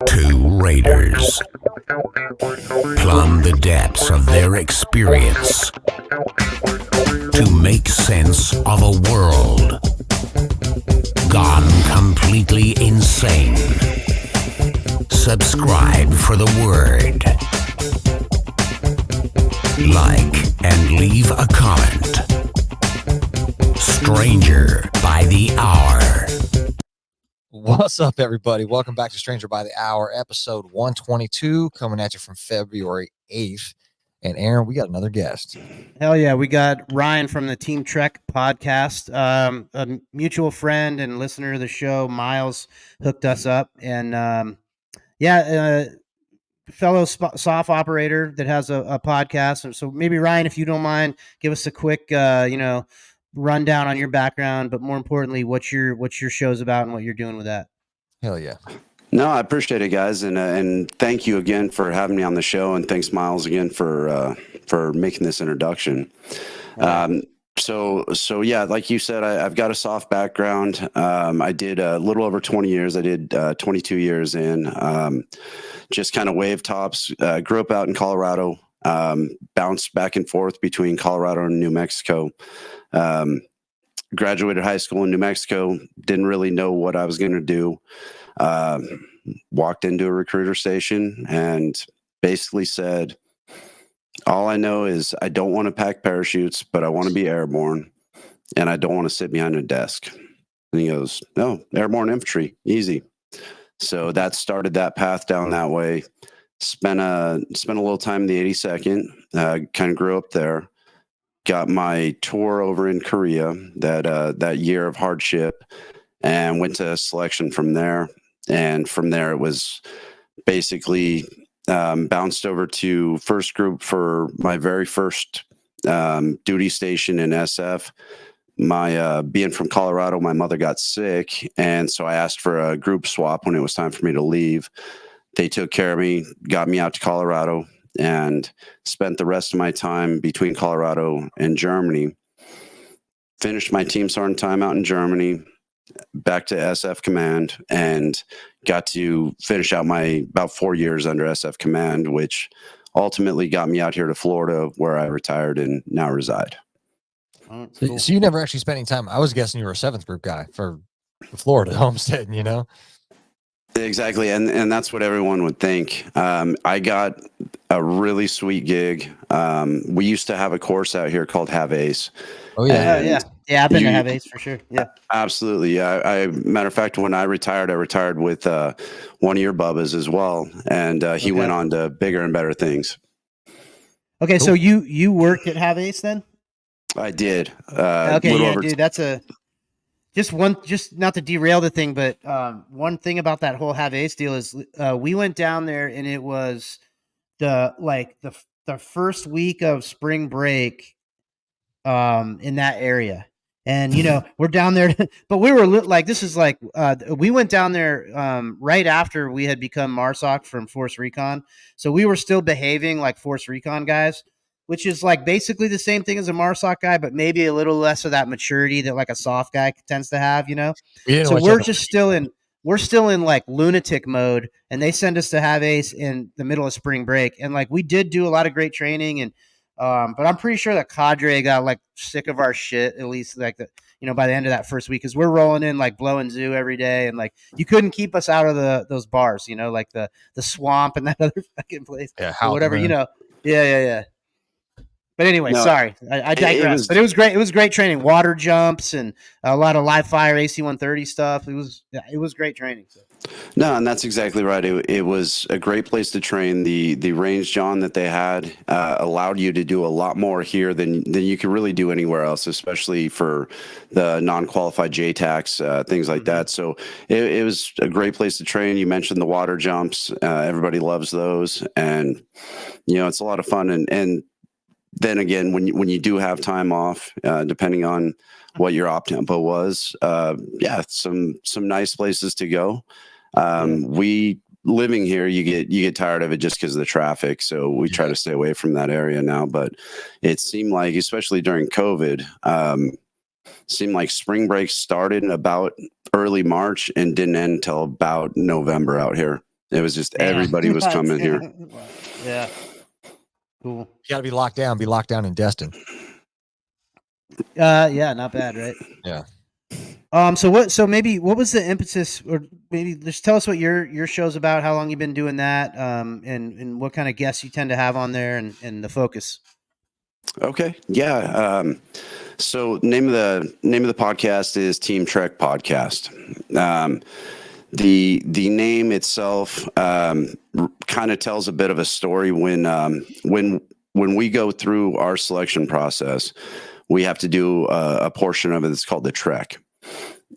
Two raiders plumb the depths of their experience to make sense of a world gone completely insane. Subscribe for the word. Like and leave a comment. Stranger by the Hour. What's up, everybody? Welcome back to Stranger by the Hour, episode 122, coming at you from February 8th. And Aaron, we got another guest. Hell yeah, we got Ryan from the Team Trek podcast. A mutual friend and listener of the show, Miles, hooked us up. And fellow soft operator that has a podcast. So maybe, Ryan, if you don't mind, give us a quick, rundown on your background, but more importantly, what your show's about and what you're doing with that. Hell yeah. No, I appreciate it, guys, and thank you again for having me on the show, and thanks, Miles, again for making this introduction. So yeah, like you said, I've got a soft background. I did a little over 20 years. I did 22 years in just kind of wave tops. Grew up out in Colorado. Bounced back and forth between Colorado and New Mexico. Graduated high school in New Mexico. Didn't really know what I was going to do. Walked into a recruiter station and basically said, all I know is I don't want to pack parachutes, but I want to be airborne, and I don't want to sit behind a desk. And he goes, no, airborne infantry, easy. So that started that path down that way. Spent a little time in the 82nd, kind of grew up there. Got my tour over in Korea that year of hardship, and went to selection from there. And from there, it was basically bounced over to first group for my very first duty station in SF. My being from Colorado, my mother got sick, and so I asked for a group swap when it was time for me to leave. They took care of me, got me out to Colorado, and spent the rest of my time between Colorado and Germany. Finished my team sergeant time out in Germany, back to SF Command, and got to finish out my about 4 years under SF Command, which ultimately got me out here to Florida, where I retired and now reside. Cool. So you never actually spent any time. I was guessing you were a 7th group guy for Florida homesteading, you know? Exactly, and that's what everyone would think. I got a really sweet gig. We used to have a course out here called Have Ace. Oh, yeah. Yeah, I've been to Have Ace for sure. Yeah, absolutely. Yeah, matter of fact, when I retired with one of your Bubbas as well, and he went on to bigger and better things. Okay, cool. So you worked at Have Ace then? I did. Dude, that's just not to derail the thing, but one thing about that whole Have Ace deal is we went down there, and it was the first week of spring break in that area. And, we're down there, but we were we went down there right after we had become MARSOC from Force Recon. So we were still behaving like Force Recon guys, which is like basically the same thing as a MARSOC guy, but maybe a little less of that maturity that like a soft guy tends to have, So we're still in like lunatic mode, and they send us to Have Ace in the middle of spring break. And like, we did do a lot of great training, and but I'm pretty sure that cadre got like sick of our shit, at least like by the end of that first week, because we're rolling in like blowing zoo every day, and like you couldn't keep us out of those bars, like the swamp and that other fucking place, or whatever, Yeah. But anyway, sorry, I digress. But it was great. It was great training. Water jumps and a lot of live fire AC-130 stuff. It was great training. So. No, and that's exactly right. It was a great place to train. The range, John, that they had allowed you to do a lot more here than you could really do anywhere else, especially for the non-qualified JTACs, things like that. So it was a great place to train. You mentioned the water jumps. Everybody loves those, and it's a lot of fun. And then again, when you do have time off, depending on what your op tempo was, some nice places to go. We living here, you get tired of it just because of the traffic. So we try to stay away from that area now. But it seemed like, especially during COVID, seemed like spring break started in about early March and didn't end until about November out here. It was just Damn. everybody was coming here. Yeah. Cool. You got to be locked down in Destin. Yeah, not bad, right? Yeah. So maybe what was the impetus, or maybe just tell us what your show's about, how long you've been doing that, and what kind of guests you tend to have on there, and the focus. Okay. Yeah. So name of the podcast is Team Trek Podcast. The name itself kind of tells a bit of a story. When we go through our selection process, we have to do a portion of it that's called the Trek.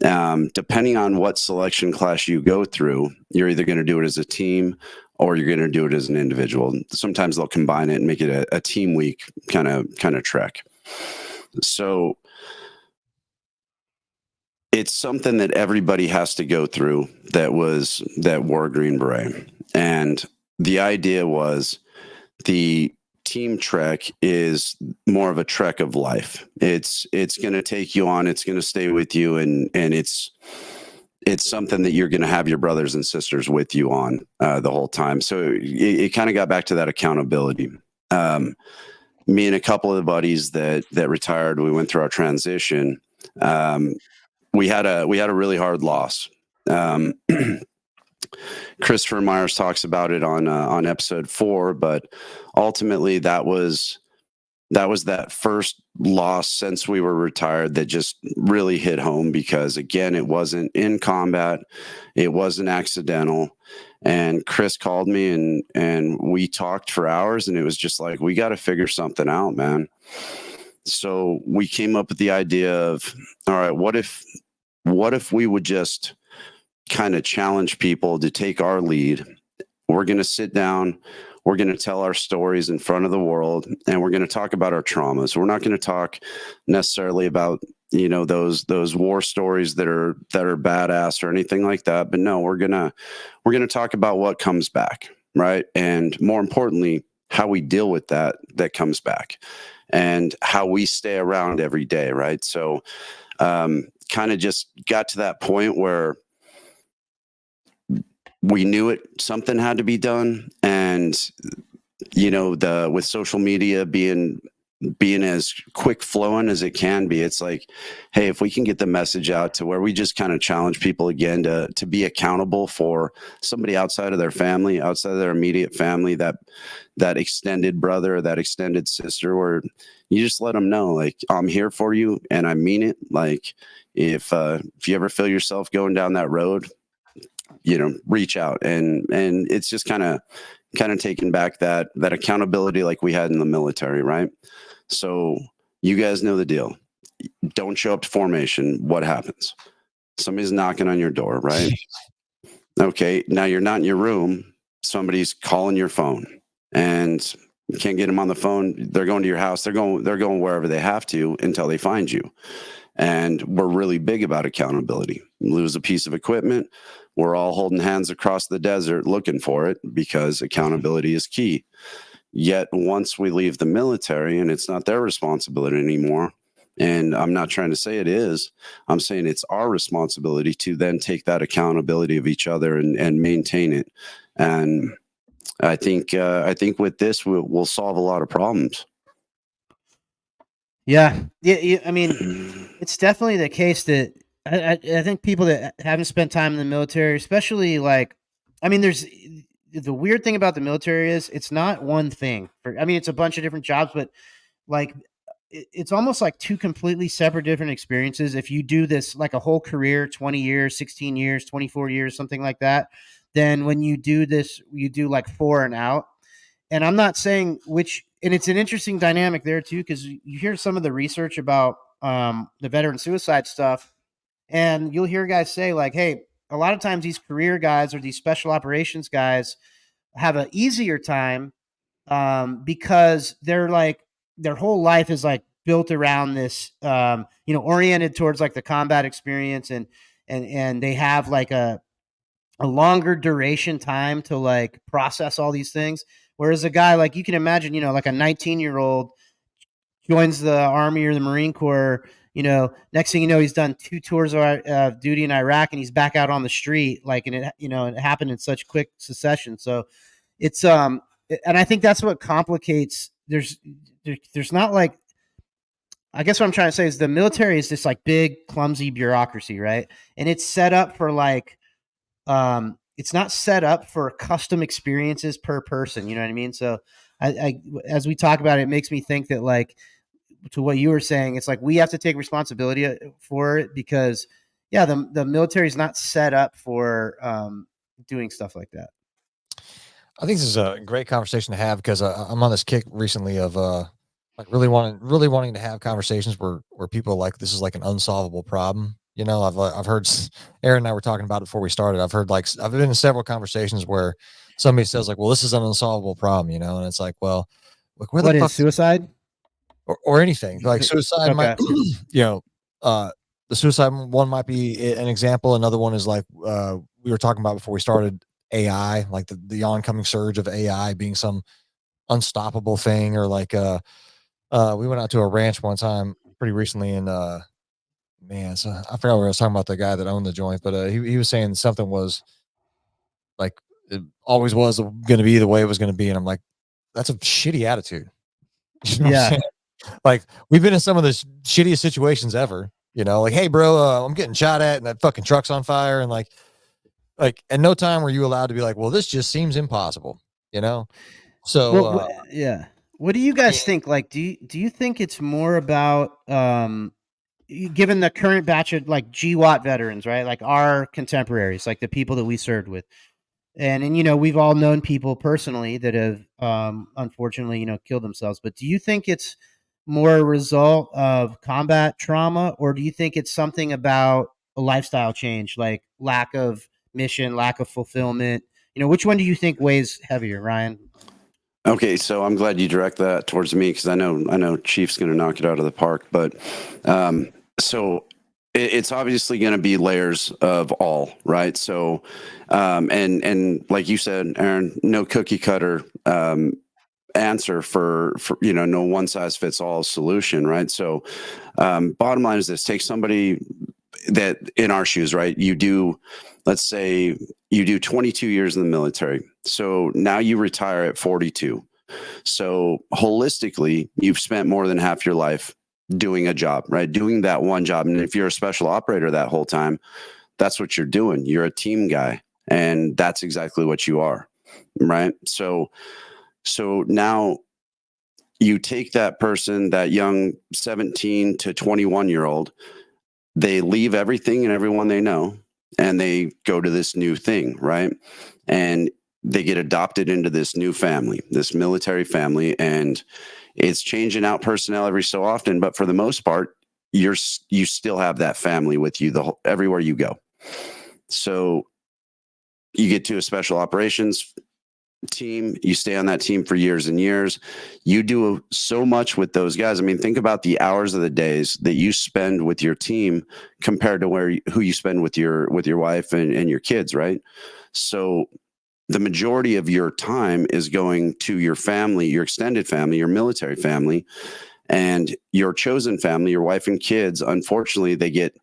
Depending on what selection class you go through, you're either going to do it as a team or you're going to do it as an individual. Sometimes they'll combine it and make it a team week kind of Trek. So it's something that everybody has to go through that wore a Green Beret. And the idea was the team trek is more of a trek of life. It's going to take you on, it's going to stay with you. And it's something that you're going to have your brothers and sisters with you on the whole time. So it kind of got back to that accountability. Me and a couple of the buddies that retired, we went through our transition. We had a really hard loss. Christopher Myers talks about it on episode 4, but ultimately that was that first loss since we were retired that just really hit home, because again, it wasn't in combat, it wasn't accidental. And Chris called me and we talked for hours, and it was just like, we got to figure something out, man. So we came up with the idea of, all right, what if we would just kind of challenge people to take our lead? We're going to sit down, we're going to tell our stories in front of the world, and we're going to talk about our traumas. We're not going to talk necessarily about, those war stories that are badass or anything like that. But no, we're going to talk about what comes back, right? And more importantly, how we deal with that comes back, and how we stay around every day, right? So kind of just got to that point where we knew something had to be done. And, with social media being as quick flowing as it can be, it's like, hey, if we can get the message out to where we just kind of challenge people again to be accountable for somebody outside of their family, outside of their immediate family, that extended brother, that extended sister, where you just let them know, like, I'm here for you and I mean it. Like, if you ever feel yourself going down that road, reach out. And it's just kind of taking back that accountability like we had in the military, right? So you guys know the deal. Don't show up to formation. What happens? Somebody's knocking on your door, right? Okay, now you're not in your room. Somebody's calling your phone, and you can't get them on the phone. They're going to your house. They're going wherever they have to until they find you. And we're really big about accountability. Lose a piece of equipment, we're all holding hands across the desert looking for it, because accountability is key. Yet once we leave the military and it's not their responsibility anymore, and I'm not trying to say it is, I'm saying it's our responsibility to then take that accountability of each other and maintain it. And I think with this, we'll solve a lot of problems. Yeah. I mean, it's definitely the case that I think people that haven't spent time in the military, especially there's the weird thing about the military is it's not one thing. It's a bunch of different jobs, but it's almost like two completely separate different experiences. If you do this like a whole career, 20 years, 16 years, 24 years, something like that, then when you do this, you do like 4 and out. And I'm not saying and it's an interesting dynamic there too, because you hear some of the research about the veteran suicide stuff, and you'll hear guys say like, hey, a lot of times these career guys or these special operations guys have an easier time because they're like, their whole life is like built around this, oriented towards like the combat experience, and they have like a longer duration time to like process all these things. Whereas a guy, like, you can imagine, like a 19-year-old joins the Army or the Marine Corps, Next thing you know, he's done 2 tours of duty in Iraq, and he's back out on the street. Like, and it happened in such quick succession. So it's and I think that's what complicates. There's not like, I guess what I'm trying to say is the military is this like big clumsy bureaucracy, right? And it's set up for like it's not set up for custom experiences per person. You know what I mean? So as we talk about it, it makes me think that, like, to what you were saying, it's like we have to take responsibility for it, because the military is not set up for doing stuff like that. I think this is a great conversation to have, because I'm on this kick recently of like really wanting to have conversations where people are like, this is like an unsolvable problem. I've heard Aaron and I were talking about it before we started. I've been in several conversations where somebody says like, well, this is an unsolvable problem, and it's like, well, like, where the fuck suicide or anything like suicide Okay. might, the suicide one might be an example. Another one is like, we were talking about before we started, AI, like the oncoming surge of AI being some unstoppable thing, or like, we went out to a ranch one time pretty recently, and man, so I forgot what I was talking about, the guy that owned the joint, but he was saying something was like, it always was going to be the way it was going to be, and I'm like, that's a shitty attitude. You know what I'm saying? Like, we've been in some of the shittiest situations ever. Like, hey, bro, I'm getting shot at, and that fucking truck's on fire, and like at no time were you allowed to be like, well, this just seems impossible. So what do you guys think? Like, do you think it's more about given the current batch of like GWAT veterans, right? Like our contemporaries, like the people that we served with. And we've all known people personally that have unfortunately, killed themselves. But do you think it's more a result of combat trauma, or do you think it's something about a lifestyle change, like lack of mission, lack of fulfillment? Which one do you think weighs heavier, Ryan? Okay, so I'm glad you direct that towards me, because I know Chief's going to knock it out of the park. But so it's obviously going to be layers of all, right? So and like you said, Aaron, no cookie cutter answer for no one size fits all solution, right? So bottom line is this: take somebody that in our shoes, right? Let's say you do 22 years in the military. So now you retire at 42. So holistically, you've spent more than half your life doing a job, right? Doing that one job. And if you're a special operator that whole time, that's what you're doing. You're a team guy, and that's exactly what you are, right? So now you take that person, that young 17 to 21-year-old, they leave everything and everyone they know, and they go to this new thing, right? And they get adopted into this new family, this military family, and it's changing out personnel every so often. But for the most part, you still have that family with you everywhere you go. So you get to a special operations team, you stay on that team for years and years. You do so much with those guys. I mean, think about the hours of the days that you spend with your team compared to who you spend with your wife and your kids, right? So the majority of your time is going to your family, your extended family, your military family, and your chosen family, your wife and kids. Unfortunately, they get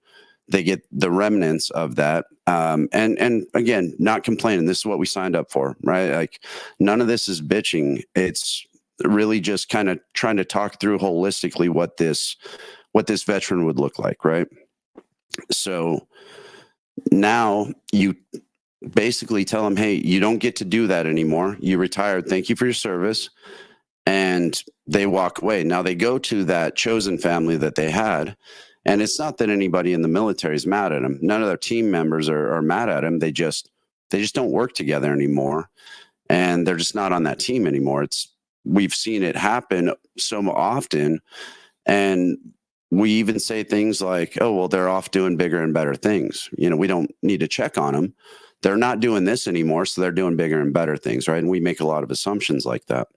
the remnants of that. And again, not complaining. This is what we signed up for, right? Like, none of this is bitching. It's really just kind of trying to talk through holistically what this veteran would look like, right? So now you basically tell them, hey, you don't get to do that anymore. You retired. Thank you for your service. And they walk away. Now they go to that chosen family that they had. And it's not that anybody in the military is mad at them. None of their team members are mad at them. They just don't work together anymore. And they're just not on that team anymore. We've seen it happen so often. And we even say things like, oh, well, they're off doing bigger and better things. We don't need to check on them. They're not doing this anymore, so they're doing bigger and better things, right? And we make a lot of assumptions like that.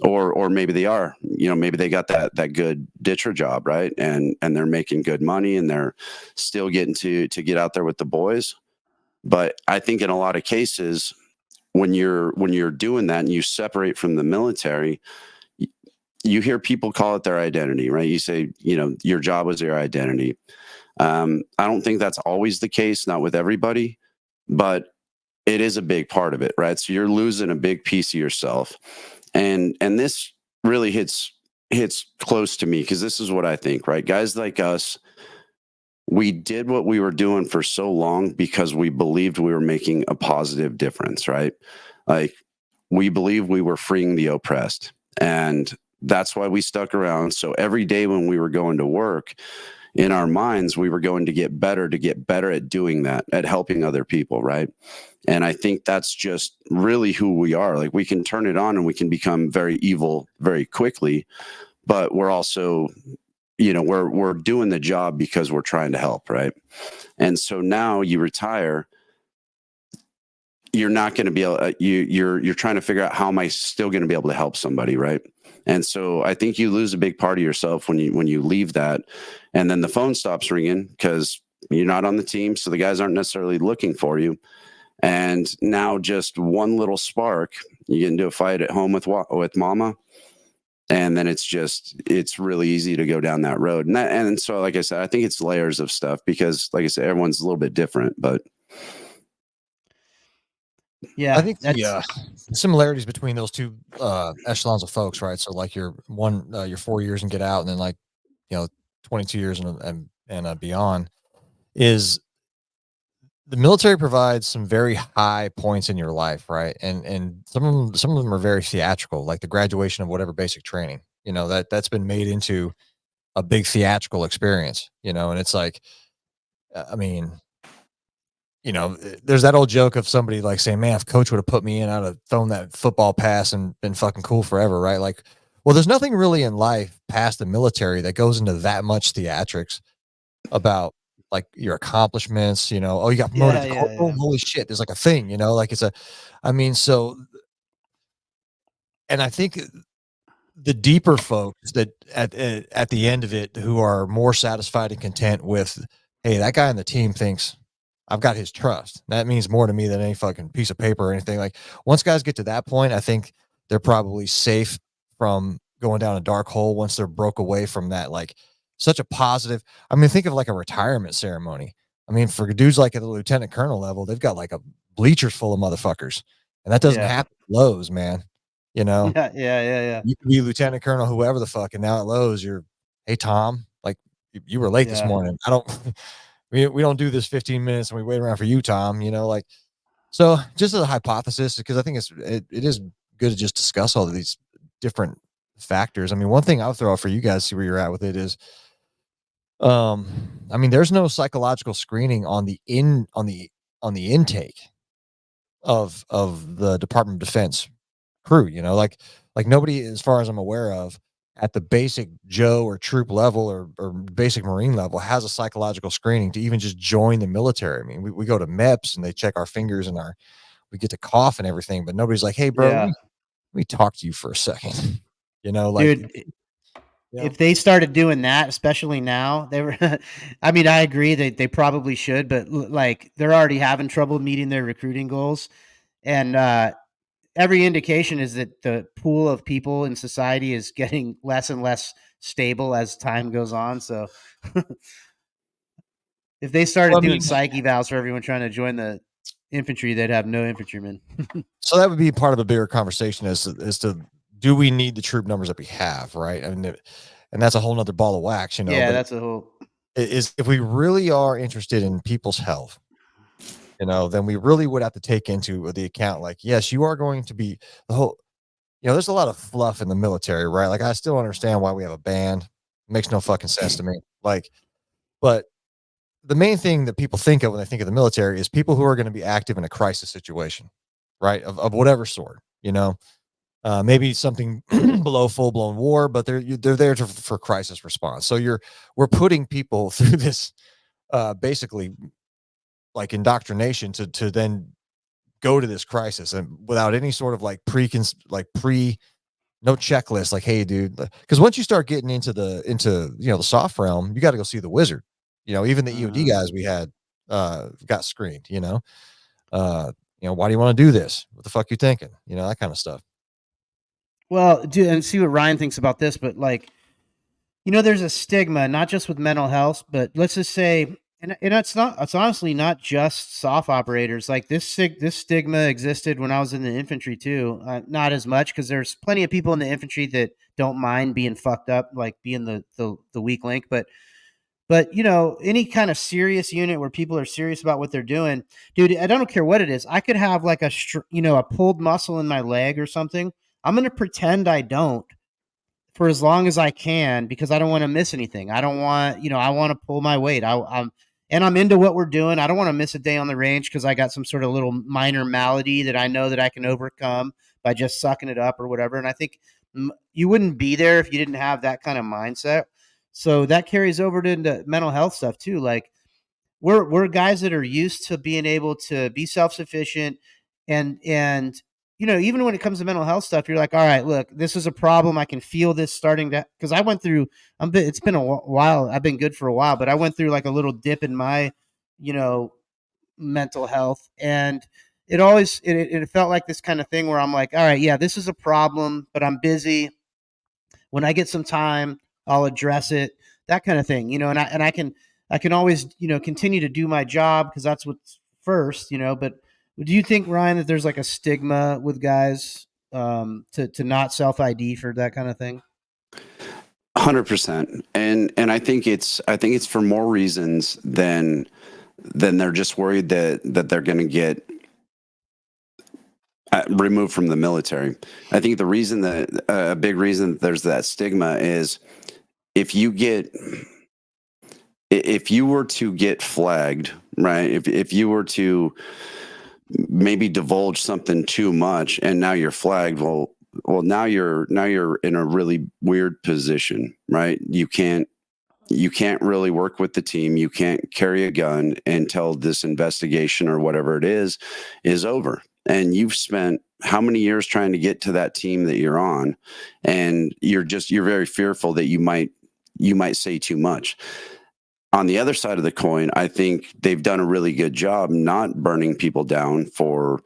Or maybe they are, maybe they got that good ditcher job, right? And they're making good money, and they're still getting to get out there with the boys. But I think in a lot of cases, when you're doing that and you separate from the military, you hear people call it their identity, right? You say, your job was your identity. I don't think that's always the case, not with everybody, but it is a big part of it, right? So you're losing a big piece of yourself. And this really hits close to me, because this is what I think, right? Guys like us, we did what we were doing for so long because we believed we were making a positive difference, right? Like, we believe we were freeing the oppressed. And that's why we stuck around. So every day when we were going to work, in our minds, we were going to get better at doing that, at helping other people, right? And I think that's just really who we are. Like, we can turn it on and we can become very evil very quickly, but we're also, we're doing the job because we're trying to help, right? And so now you retire, you're not going to be able, you're trying to figure out, how am I still going to be able to help somebody, right? And so I think you lose a big part of yourself when you leave that, and then the phone stops ringing because you're not on the team, so the guys aren't necessarily looking for you. And now just one little spark, you get into a fight at home with mama, and then it's really easy to go down that road. And so, like I said, I think it's layers of stuff, because, like I said, everyone's a little bit different, but. Yeah, I think the similarities between those two echelons of folks, right? So like your 4 years and get out, and then like 22 years and beyond, is the military provides some very high points in your life, right? And some of them are very theatrical, like the graduation of whatever basic training. That's been made into a big theatrical experience. And it's like, I mean, there's that old joke of somebody like saying, man, if coach would have put me in, I'd have thrown that football pass and been fucking cool forever, right? Like, well, there's nothing really in life past the military that goes into that much theatrics about like your accomplishments, oh, you got promoted to corporal. Holy shit. There's like a thing, like and I think the deeper folks that at the end of it, who are more satisfied and content with, hey, that guy on the team thinks I've got his trust. That means more to me than any fucking piece of paper or anything. Like, once guys get to that point, I think they're probably safe from going down a dark hole once they're broke away from that, like, such a positive. I mean, think of like a retirement ceremony. I mean, for dudes like at the lieutenant colonel level, they've got like a bleachers full of motherfuckers, and that doesn't happen at Lowe's, man. Yeah. You could be lieutenant colonel, whoever the fuck, and now at Lowe's, you're, hey Tom, like, you were late this morning. I don't. We don't do this 15 minutes and we wait around for you, Tom. Like, so just as a hypothesis, because I think it is good to just discuss all of these different factors. I mean, one thing I'll throw out for you guys, see where you're at with it, is, I mean, there's no psychological screening on the intake of the Department of Defense crew. Like nobody, as far as I'm aware of, at the basic Joe or troop level or basic Marine level, has a psychological screening to even just join the military. I mean, we go to MEPS and they check our fingers and we get to cough and everything, but nobody's like, hey, bro, let me talk to you for a second. Like, dude, if they started doing that, especially now, they were, I mean, I agree that they probably should, but like, they're already having trouble meeting their recruiting goals. And every indication is that the pool of people in society is getting less and less stable as time goes on. So if they started doing psych evals for everyone trying to join the infantry, they'd have no infantrymen. So that would be part of a bigger conversation as to do we need the troop numbers that we have, right? I mean, and that's a whole nother ball of wax, Yeah, that's a whole. Is if we really are interested in people's health, then we really would have to take into the account, like, yes, you are going to be the whole, there's a lot of fluff in the military, right? Like, I still understand why we have a band. It makes no fucking sense to me. Like, but the main thing that people think of when they think of the military is people who are going to be active in a crisis situation, right? Of whatever sort, maybe something below full blown war, but they're there for crisis response. So we're putting people through this, basically, like, indoctrination to then go to this crisis, and without any sort of like no checklist, like, hey dude, because once you start getting into the soft realm, you got to go see the wizard. Even the EOD guys we had got screened. Why do you want to do this? What the fuck you thinking? That kind of stuff. Well, and see what Ryan thinks about this, but like, there's a stigma, not just with mental health, but let's just say, and it's honestly not just soft operators. Like this stigma existed when I was in the infantry too. Not as much because there's plenty of people in the infantry that don't mind being fucked up, like being the weak link. But any kind of serious unit where people are serious about what they're doing, dude, I don't care what it is. I could have like a pulled muscle in my leg or something. I'm going to pretend I don't for as long as I can because I don't want to miss anything. I don't want, I want to pull my weight. I'm into what we're doing. I don't want to miss a day on the range because I got some sort of little minor malady that I know that I can overcome by just sucking it up or whatever. And I think you wouldn't be there if you didn't have that kind of mindset. So that carries over into mental health stuff too. Like we're guys that are used to being able to be self-sufficient and even when it comes to mental health stuff, you're like, all right, look, this is a problem. I can feel this starting to, because I went through, it's been a while. I've been good for a while, but I went through like a little dip in my, mental health. And it felt like this kind of thing where I'm like, all right, yeah, this is a problem, but I'm busy. When I get some time, I'll address it, that kind of thing, and I can always, continue to do my job because that's what's first, but do you think, Ryan, that there's like a stigma with guys to not self ID for that kind of thing? 100%. And I think it's for more reasons than they're just worried that they're going to get removed from the military. I think the reason that a big reason that there's that stigma is if you were to get flagged, right? If you were to maybe divulge something too much and now you're flagged, well now you're in a really weird position, right? You can't really work with the team. You can't carry a gun until this investigation or whatever it is over. And you've spent how many years trying to get to that team that you're on, and you're very fearful that you might say too much. On the other side of the coin, I think they've done a really good job not burning people down for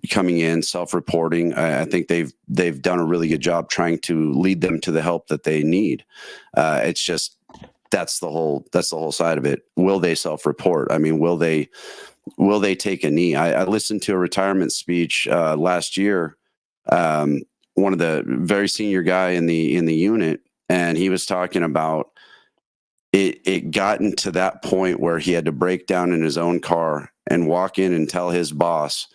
coming in self-reporting. I think they've done a really good job trying to lead them to the help that they need. It's just that's the whole side of it. Will they self-report? I mean, will they take a knee? I listened to a retirement speech last year. One of the very senior guy in the unit, and he was talking about it gotten to that point where he had to break down in his own car and walk in and tell his boss,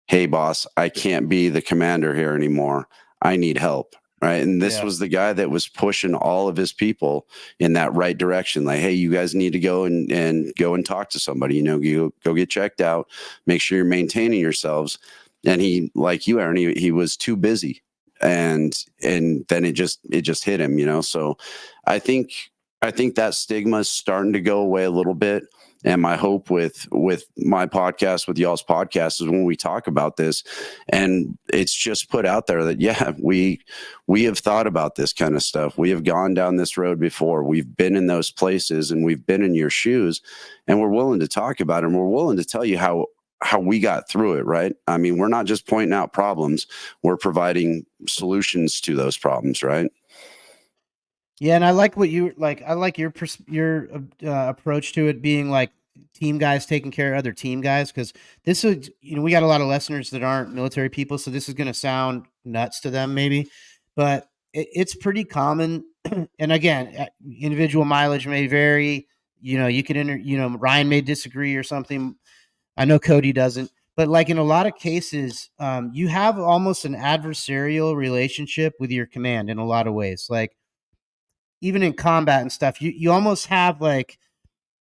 hey boss, I can't be the commander here anymore. I need help. Right. And this was the guy that was pushing all of his people in that right direction. Like, hey, you guys need to go and talk to somebody, you go get checked out, make sure you're maintaining yourselves. And he, like you, Aaron, he was too busy. And then it just hit him, So I think that stigma is starting to go away a little bit. And my hope with my podcast, with y'all's podcast, is when we talk about this, and it's just put out there that, yeah, we have thought about this kind of stuff. We have gone down this road before. We've been in those places and we've been in your shoes, and we're willing to talk about it. And we're willing to tell you how we got through it. Right. I mean, we're not just pointing out problems. We're providing solutions to those problems. Right. Yeah, and I like what you like. I like your approach to it being like team guys taking care of other team guys, because this is, we got a lot of listeners that aren't military people, so this is going to sound nuts to them maybe, but it's pretty common. And again, individual mileage may vary. You could Ryan may disagree or something. I know Cody doesn't, but like in a lot of cases, you have almost an adversarial relationship with your command in a lot of ways. Like, even in combat and stuff, you almost have like,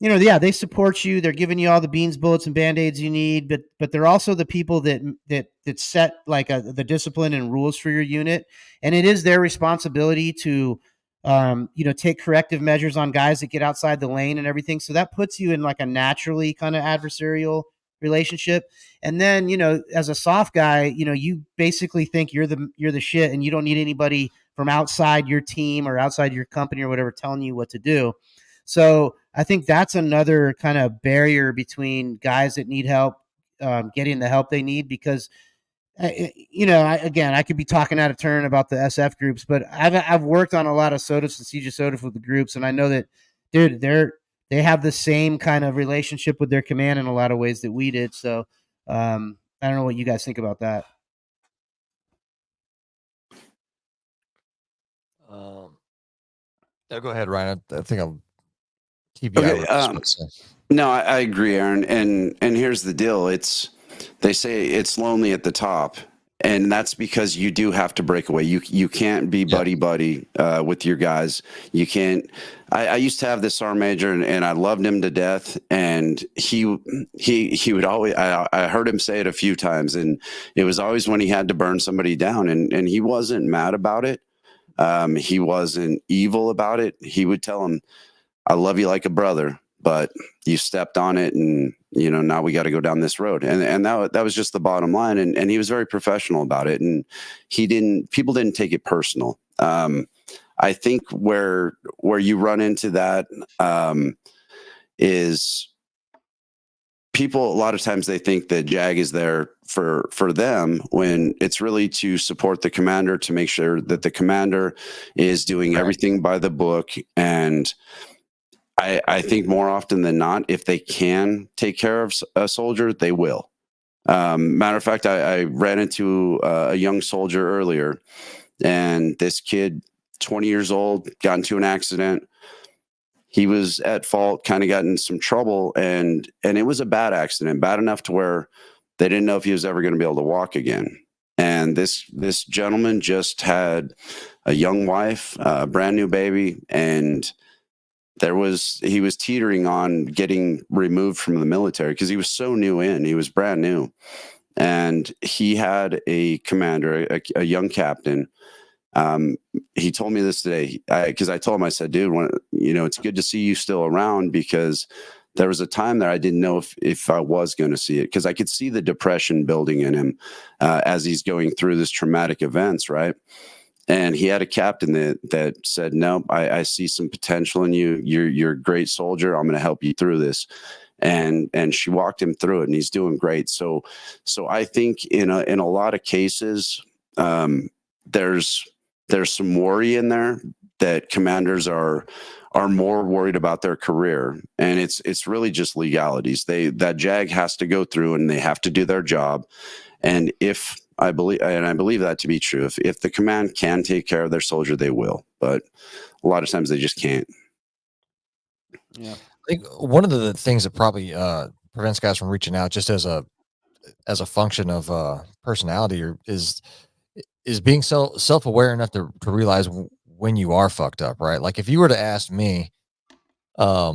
they support you. They're giving you all the beans, bullets, and band-aids you need, but they're also the people that set like the discipline and rules for your unit. And it is their responsibility to, take corrective measures on guys that get outside the lane and everything. So that puts you in like a naturally kind of adversarial relationship. And then, as a soft guy, you basically think you're the shit and you don't need anybody from outside your team or outside your company or whatever telling you what to do. So I think that's another kind of barrier between guys that need help getting the help they need, because I could be talking out of turn about the SF groups, but I've worked on a lot of SOTFs and Siege of SOTF with the groups, and I know that, dude, they have the same kind of relationship with their command in a lot of ways that we did. So I don't know what you guys think about that. Go ahead, Ryan. I think I'll TBI. Okay, no, I agree, Aaron. And here's the deal: they say it's lonely at the top, and that's because you do have to break away. You can't be buddy with your guys. You can't. I used to have this sergeant major, and I loved him to death. And he would always. I heard him say it a few times, and it was always when he had to burn somebody down, and he wasn't mad about it. He wasn't evil about it. He would tell him, I love you like a brother, but you stepped on it, and now we got to go down this road. And that was just the bottom line. And he was very professional about it, and people didn't take it personal. I think where you run into that is people, a lot of times they think that JAG is there for them, when it's really to support the commander, to make sure that the commander is doing everything by the book. And I think more often than not, if they can take care of a soldier, they will. Matter of fact, I ran into a young soldier earlier, and this kid, 20 years old, got into an accident. He was at fault, kind of got in some trouble, and it was a bad accident, bad enough to where they didn't know if he was ever going to be able to walk again. And this gentleman just had a young wife, a brand new baby, and he was teetering on getting removed from the military because he was so new in. He was brand new, and he had a commander, a young captain. He told me this today, because I told him, I said, dude, it's good to see you still around, because there was a time there I didn't know if I was going to see it, because I could see the depression building in him as he's going through this traumatic events, right? And he had a captain that said, no, I see some potential in you. You're a great soldier. I'm going to help you through this. And she walked him through it, and he's doing great. So I think in a lot of cases, there's some worry in there that commanders are more worried about their career, and it's really just legalities. That JAG has to go through, and they have to do their job. And I believe that to be true. If the command can take care of their soldier, they will. But a lot of times they just can't. Yeah, I think one of the things that probably prevents guys from reaching out, just as a function of personality, is being self-aware enough to realize when you are fucked up, right? Like if you were to ask me, at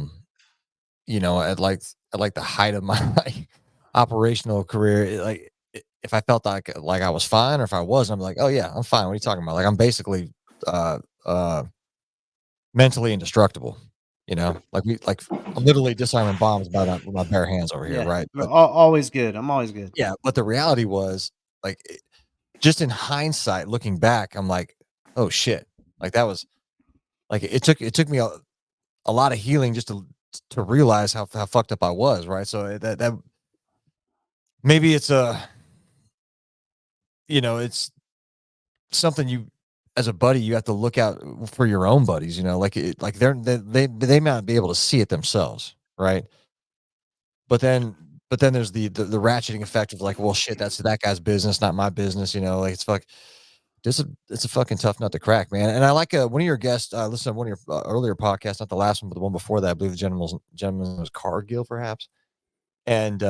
the height of my operational career, like if I felt like I was fine, or if I wasn't, I'm like, oh yeah, I'm fine. What are you talking about? Like I'm basically mentally indestructible. Like I'm literally disarming bombs with my bare hands over here, right? But, always good. I'm always good. Yeah, but the reality was, like, just in hindsight, looking back, I'm like, oh shit, like that was, like it took me a lot of healing just to realize how fucked up I was, right? So that maybe it's it's something you, as a buddy, you have to look out for your own buddies, like they might not be able to see it themselves, right? But then there's the ratcheting effect of like, well, shit, that's that guy's business, not my business, like it's a fucking tough nut to crack, man. And I like one of your guests, listen to one of your earlier podcasts, not the last one, but the one before that. I believe the gentleman was Cargill, perhaps. And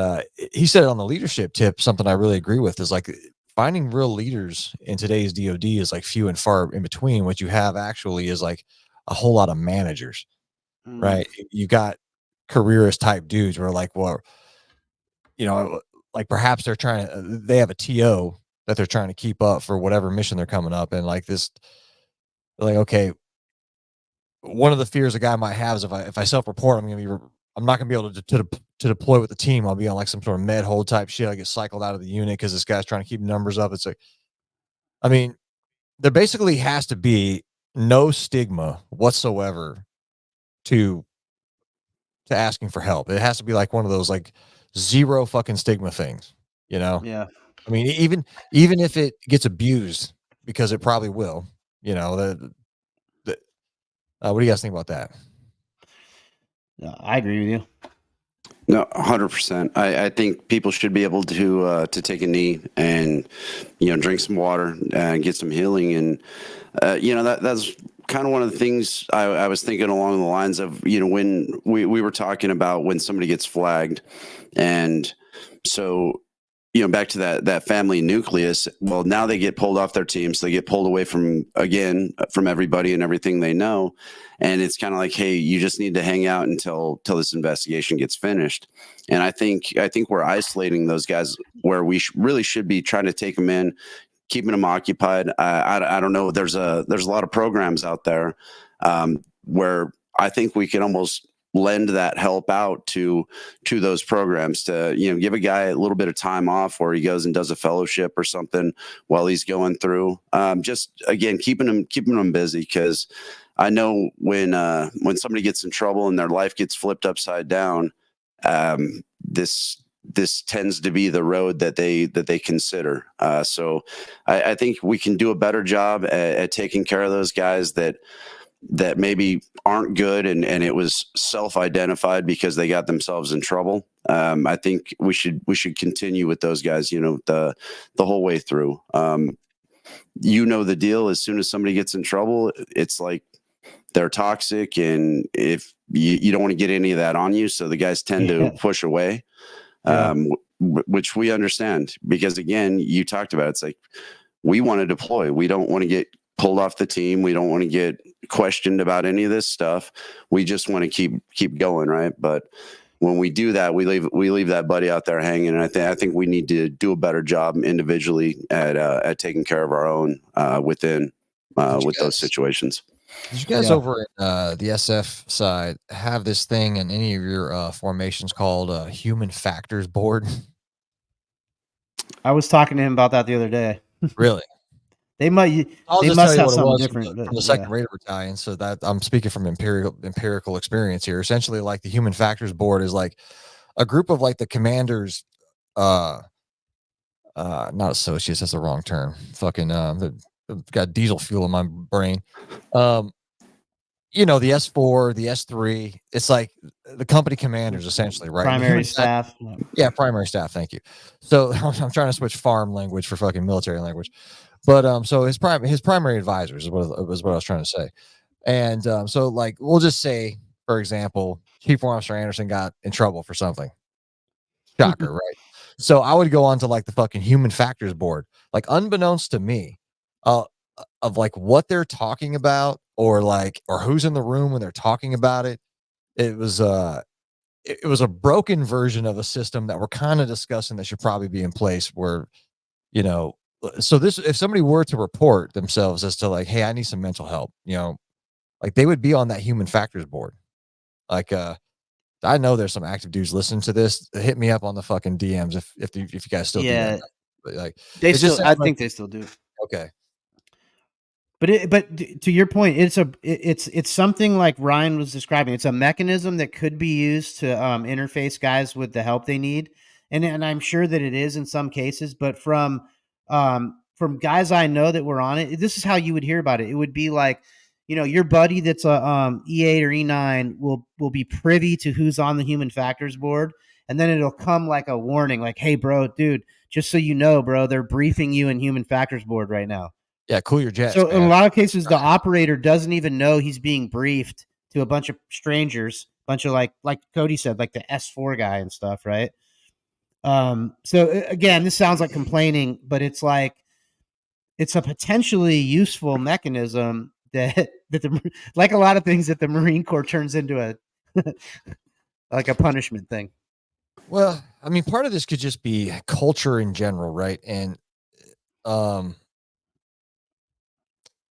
he said on the leadership tip, something I really agree with, is like finding real leaders in today's DoD is like few and far in between. What you have actually is like a whole lot of managers, right? You got careerist type dudes where like, well, like perhaps they have a TO that they're trying to keep up for whatever mission they're coming up. And like this, like, okay, one of the fears a guy might have is if I self-report, I'm not going to be able to deploy with the team. I'll be on like some sort of med hold type shit. I get cycled out of the unit because this guy's trying to keep numbers up. It's like, there basically has to be no stigma whatsoever to asking for help. It has to be like one of those like zero fucking stigma things, Yeah. I mean, even if it gets abused, because it probably will, you know, what do you guys think about that? I agree with you. No, 100%. I think people should be able to take a knee and, you know, drink some water and get some healing. And, you know, that's kind of one of the things I was thinking along the lines of, you know, when we were talking about when somebody gets flagged. And so, you know, back to that family nucleus. Well, now they get pulled off their teams. So they get pulled away from everybody and everything they know. And it's kind of like, hey, you just need to hang out until this investigation gets finished. And I think we're isolating those guys where we really should be trying to take them in, keeping them occupied. I don't know. There's a lot of programs out there where I think we can almost lend that help out to those programs, to, you know, give a guy a little bit of time off where he goes and does a fellowship or something while he's going through. Just again, keeping them busy, because I know when somebody gets in trouble and their life gets flipped upside down, this tends to be the road that they consider. So I think we can do a better job at taking care of those guys that maybe aren't good, and it was self-identified because they got themselves in trouble. I think we should continue with those guys, you know, the whole way through. You know the deal. As soon as somebody gets in trouble, it's like they're toxic, and if you don't want to get any of that on you, so the guys tend to push away, which we understand, because again, you talked about, it's like, we want to deploy. We don't want to get pulled off the team. We don't want to get questioned about any of this stuff. We just want to keep going, right? But when we do that, we leave that buddy out there hanging. And I think we need to do a better job individually at taking care of our own within with those situations. Did you guys over at the SF side have this thing in any of your formations called a human factors board? I was talking to him about that the other day. Really? They must have something different from the Second Raider Battalion. So that I'm speaking from empirical experience here. Essentially, like the human factors board is like a group of like the commanders, not associates. That's the wrong term. Fucking got diesel fuel in my brain. You know, the S4, the S3. It's like the company commanders, essentially, right? Primary staff. Yeah, primary staff. Thank you. So I'm trying to switch farm language for fucking military language. But so his primary advisors is what I was trying to say. And so like we'll just say, for example, Chief Warrant Officer Anderson got in trouble for something. Shocker, right? So I would go on to like the fucking human factors board, like unbeknownst to me, of like what they're talking about, or who's in the room when they're talking about it. It was a broken version of a system that we're kind of discussing that should probably be in place, where, you know, so this, if somebody were to report themselves as to like, hey, I need some mental help, you know, like they would be on that human factors board. Like, I know there's some active dudes listening to this. Hit me up on the fucking DMs if you guys still do that. But like I think they still do. Okay. But to your point, it's something like Ryan was describing. It's a mechanism that could be used to interface guys with the help they need, and I'm sure that it is in some cases. But from guys I know that were on it, this is how you would hear about it. It would be like, you know, your buddy that's a E8 or E9 will be privy to who's on the human factors board, and then it'll come like a warning, like, hey, bro, dude, just so you know, bro, they're briefing you in human factors board right now. Yeah, cool your jets. So man. in a lot of cases, the operator doesn't even know he's being briefed to a bunch of strangers, bunch of like Cody said, like the S4 guy and stuff, right? So again, this sounds like complaining, but it's like it's a potentially useful mechanism that like a lot of things that the Marine Corps turns into a like a punishment thing. Well, I mean, part of this could just be culture in general, right? And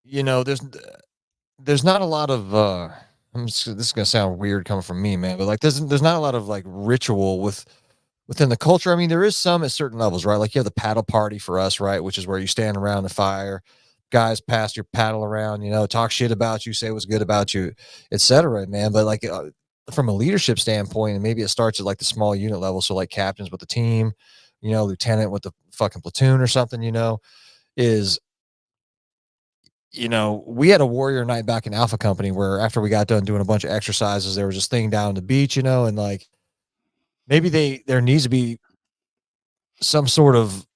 you know, there's not a lot of this is gonna sound weird coming from me, man, but like there's not a lot of like ritual within the culture. I mean, there is some at certain levels, right? Like you have the paddle party for us, right? Which is where you stand around the fire, guys pass your paddle around, you know, talk shit about you, say what's good about you, etc., man. But like from a leadership standpoint, and maybe it starts at like the small unit level, so like captains with the team, you know, lieutenant with the fucking platoon or something, is, we had a warrior night back in Alpha Company where after we got done doing a bunch of exercises, there was this thing down on the beach, and like maybe there needs to be some sort of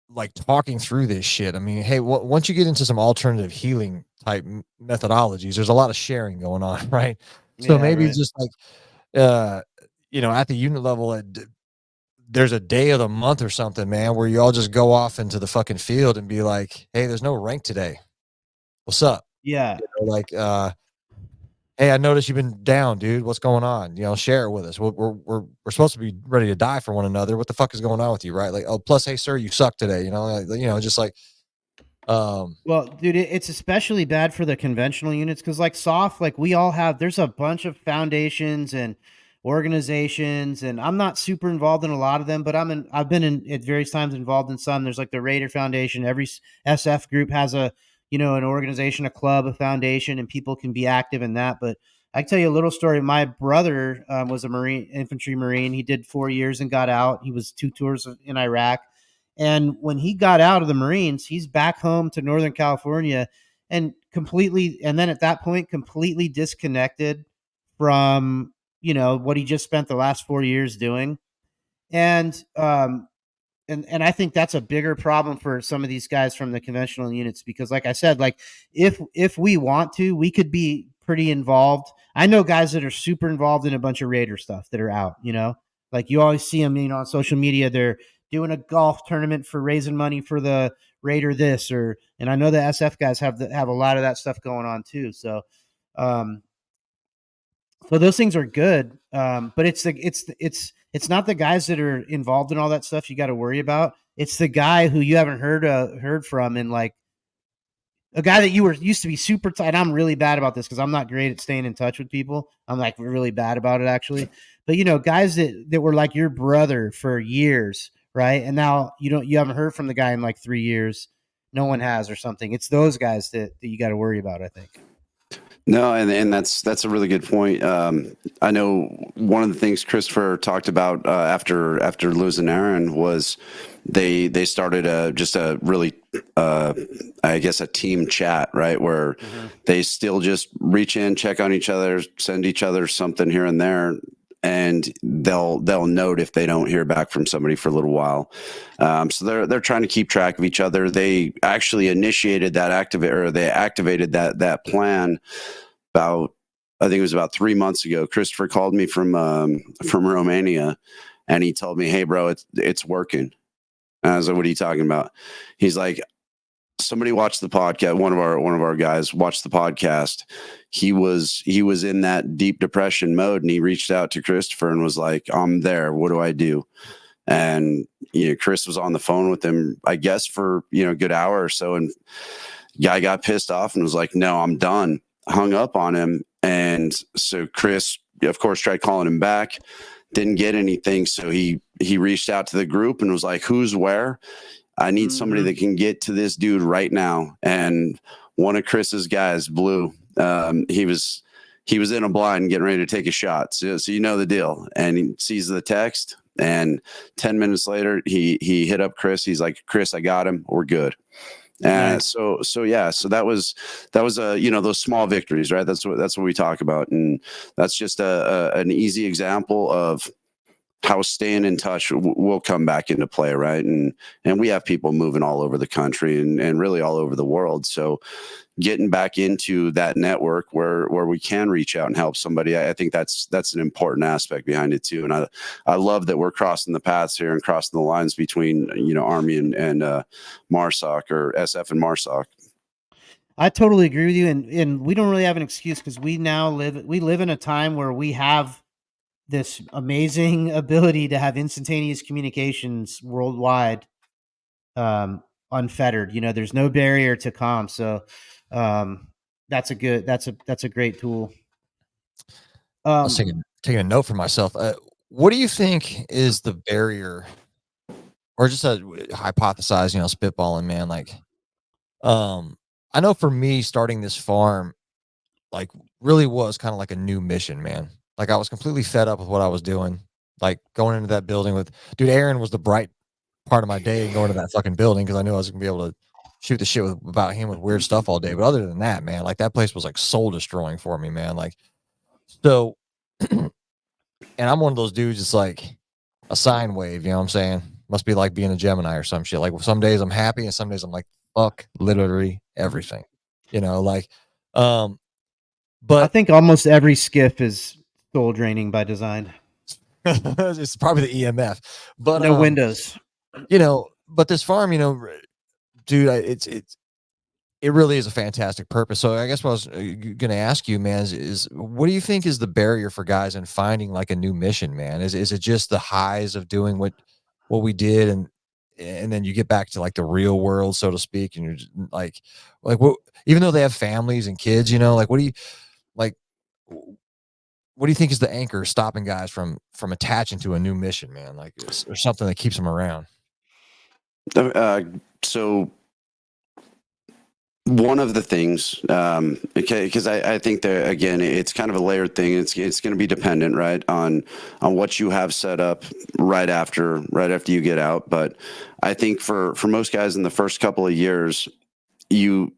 like talking through this shit. I mean, hey, once you get into some alternative healing type methodologies, there's a lot of sharing going on, right? So Yeah, maybe right. just like, at the unit level, there's a day of the month or something, man, where you all just go off into the fucking field and be like, hey, there's no rank today. What's up? Yeah. Like, hey, I noticed you've been down, dude. What's going on? Share it with us. We're supposed to be ready to die for one another. What the fuck is going on with you, right? Like, oh, plus, hey, sir, you suck today. Just like, Well, dude, it's especially bad for the conventional units because, like, soft, like we all have. There's a bunch of foundations and organizations, and I'm not super involved in a lot of them, but I've been in at various times involved in some. There's like the Raider Foundation. Every SF group has an organization, a club, a foundation, and people can be active in that. But I can tell you a little story. My brother was a infantry Marine. He did 4 years and got out. He was 2 tours in Iraq. And when he got out of the Marines, he's back home to Northern California and then at that point, completely disconnected from, what he just spent the last 4 years doing. And, and I think that's a bigger problem for some of these guys from the conventional units because, like I said, like if we want to, we could be pretty involved. I know guys that are super involved in a bunch of Raider stuff that are out. Like you always see them, on social media. They're doing a golf tournament for raising money for the Raider this and I know the SF guys have a lot of that stuff going on too. Um, so those things are good, but it's not the guys that are involved in all that stuff you got to worry about. It's the guy who you haven't heard from, and like a guy that used to be super tight. I'm really bad about this because I'm not great at staying in touch with people. I'm like really bad about it actually. But guys that were like your brother for years, right? And now you haven't heard from the guy in like 3 years. No one has or something. It's those guys that you got to worry about, I think. No, and that's a really good point. I know one of the things Christopher talked about after losing Aren was they started just a really I guess a team chat, right, where they still just reach in, check on each other, send each other something here and there, and they'll note if they don't hear back from somebody for a little while. So they're trying to keep track of each other. They actually initiated that they activated that plan about, I think it was about 3 months ago. Christopher called me from Romania, and he told me, "Hey, bro, it's working." And I was like, "What are you talking about?" He's like, "Somebody watched the podcast. One of our guys watched the podcast. He was in that deep depression mode, and he reached out to Christopher and was like, 'I'm there. What do I do?'" And Chris was on the phone with him, I guess, for a good hour or so, and guy got pissed off and was like, "No, I'm done." Hung up on him. And so Chris, of course, tried calling him back, didn't get anything. So he reached out to the group and was like, "Who's where? I need somebody that can get to this dude right now." And one of Chris's guys, Blue, he was in a blind getting ready to take a shot. So you know the deal. And he sees the text, and 10 minutes later, he hit up Chris. He's like, "Chris, I got him. We're good." Nice. So that was those small victories, right? That's what we talk about, and that's just an easy example of how staying in touch will come back into play, right? And we have people moving all over the country and really all over the world. So getting back into that network where we can reach out and help somebody, I think that's an important aspect behind it too. And I love that we're crossing the paths here and crossing the lines between Army and MARSOC, or SF and MARSOC. I totally agree with you, and we don't really have an excuse because we live in a time where we have this amazing ability to have instantaneous communications worldwide, unfettered. There's no barrier to comm, so that's a great tool. I was taking a note for myself. What do you think is the barrier, or just hypothesize, spitballing, man? Like, I know for me, starting this farm, like, really was kind of like a new mission, man. Like, I was completely fed up with what I was doing. Like, going into that building with, dude, Aren was the bright part of my day and going to that fucking building because I knew I was gonna be able to shoot the shit about him with weird stuff all day. But other than that, man, like that place was like soul destroying for me, man. Like, so, and I'm one of those dudes. It's like a sine wave. You know what I'm saying? Must be like being a Gemini or some shit. Like some days I'm happy and some days I'm like, fuck, literally everything. You know, like, I but think almost every skiff is soul draining by design. it's probably the EMF. But No windows. you know, but this farm, you know, dude, it really is a fantastic purpose. So I guess what I was going to ask you, man, is what do you think is the barrier for guys in finding like a new mission, man? Is it just the highs of doing what we did and then you get back to like the real world, so to speak, and you're just like what, even though they have families and kids, you know, like what do you think is the anchor stopping guys from attaching to a new mission, man? Like or something that keeps them around? So one of the things, okay, because I think that again, it's kind of a layered thing. It's going to be dependent, right, on what you have set up right after you get out. But I think for most guys in the first couple of years, you